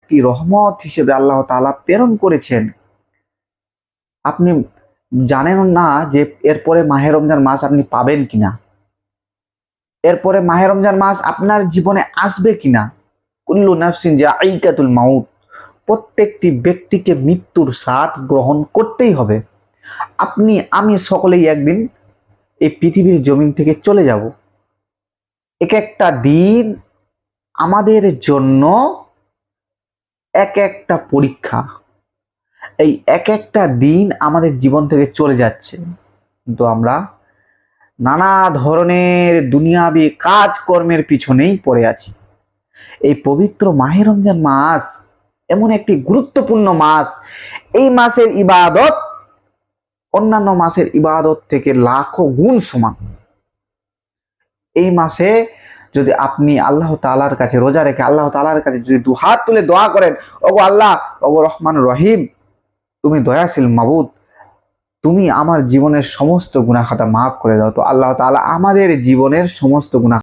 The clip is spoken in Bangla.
একটি রহমত হিসেবে আল্লাহ তাআলা প্রেরণ করেছেন। আপনি জানেন না যে এরপরে মাহে রমজান মাস আপনি পাবেন কিনা, এরপরে মাহে রমজান মাস আপনার জীবনে আসবে কিনা। কুল্লু নাফসিন যায়িকাতুল মাউত, প্রত্যেকটি ব্যক্তিকে মৃত্যুর স্বাদ গ্রহণ করতেই হবে। আপনি আমি সকলেই একদিন এই পৃথিবীর জমিন থেকে চলে যাব। এক একটা দিন আমাদের জন্য এক একটা পরীক্ষা। এই এক একটা দিন আমাদের জীবন থেকে চলে যাচ্ছে, কিন্তু আমরা নানা ধরনের দুনিয়াবি কাজকর্মের পিছনেই পড়ে আছি। এই পবিত্র মাহে রমজান মাস এমন একটি গুরুত্বপূর্ণ মাস, এই মাসের ইবাদত অন্যান্য মাসের ইবাদত থেকে লাখো গুণ সমান। এই মাসে যদি আপনি আল্লাহ তাআলার কাছে রোজা রেখে আল্লাহ তাআলার কাছে যদি দুহাত তুলে দোয়া করেন, ওগো আল্লাহ, ওগো রহমান রহিম, তুমি দয়াশীল মাবুদ, তুমি আমার জীবনের সমস্ত গুনাহ খাতা মাফ করে দাও, তো আল্লাহ তাআলা আমাদের জীবনের সমস্ত গুনাহ